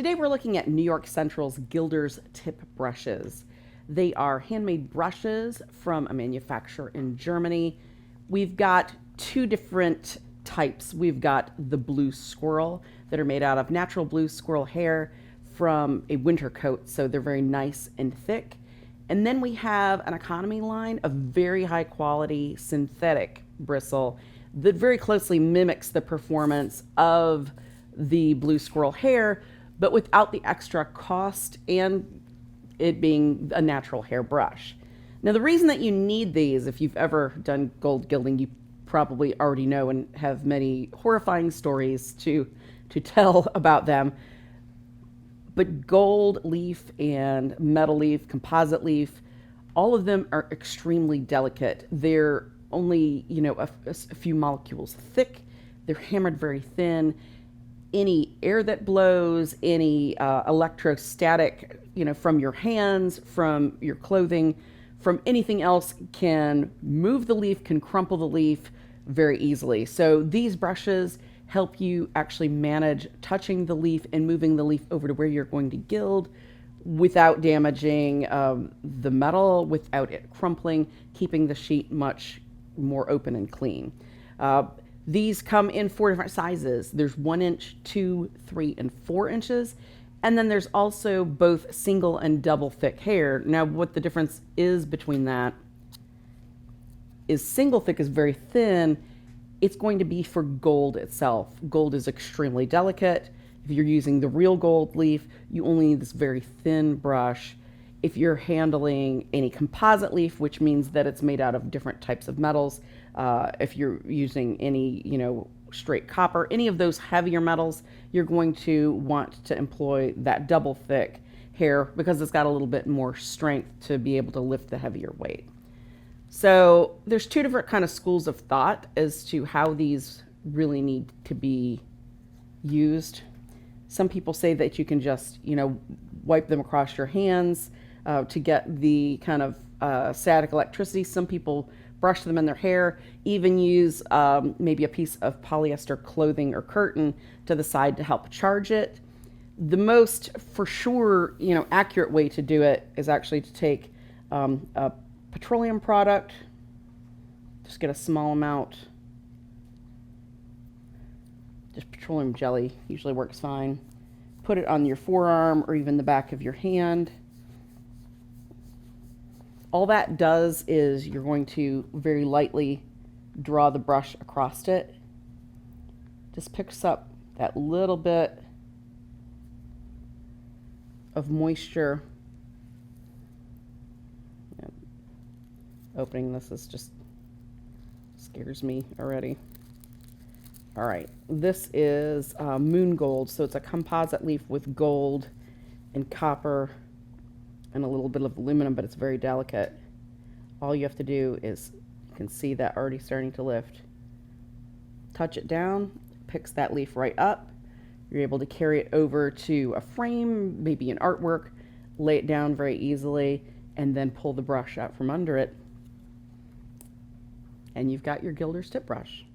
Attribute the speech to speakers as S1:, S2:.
S1: Today we're looking at New York Central's Gilder's tip brushes. They are handmade brushes from a manufacturer in Germany. We've got two different types. We've got the Blue Squirrel that are made out of natural blue squirrel hair from a winter coat, so they're very nice and thick. And then we have an economy line of very high quality synthetic bristle that very closely mimics the performance of the blue squirrel hair, but without the extra cost and it being a natural hair brush. Now, the reason that you need these, if you've ever done gold gilding, you probably already know and have many horrifying stories to tell about them. But gold leaf and metal leaf, composite leaf, all of them are extremely delicate. They're only, a few molecules thick. They're hammered very thin. Any air that blows, any electrostatic, from your hands, from your clothing, from anything else can move the leaf, can crumple the leaf very easily. So these brushes help you actually manage touching the leaf and moving the leaf over to where you're going to gild without damaging the metal, without it crumpling, keeping the sheet much more open and clean. These come in 4 different sizes. There's 1 inch, 2, 3, and 4 inches. And then there's also both single and double thick hair. Now, what the difference is between that is single thick is very thin. It's going to be for gold itself. Gold is extremely delicate. If you're using the real gold leaf, you only need this very thin brush. If you're handling any composite leaf, which means that it's made out of different types of metals, if you're using any, straight copper, any of those heavier metals, you're going to want to employ that double thick hair because it's got a little bit more strength to be able to lift the heavier weight. So there's 2 different kind of schools of thought as to how these really need to be used. Some people say that you can just, wipe them across your hands to get the kind of static electricity. Some people brush them in their hair, even use maybe a piece of polyester clothing or curtain to the side to help charge it. The most, for sure, accurate way to do it is actually to take a petroleum product, just get a small amount, just petroleum jelly usually works fine. Put it on your forearm or even the back of your hand. All that does is you're going to very lightly draw the brush across it. Just picks up that little bit of moisture. Opening this is just scares me already. All right, this is moon gold, so it's a composite leaf with gold and copper and a little bit of aluminum, but it's very delicate. All you have to do is, you can see that already starting to lift. Touch it down, picks that leaf right up. You're able to carry it over to a frame, maybe an artwork, lay it down very easily, and then pull the brush out from under it. And you've got your Gilder's tip brush.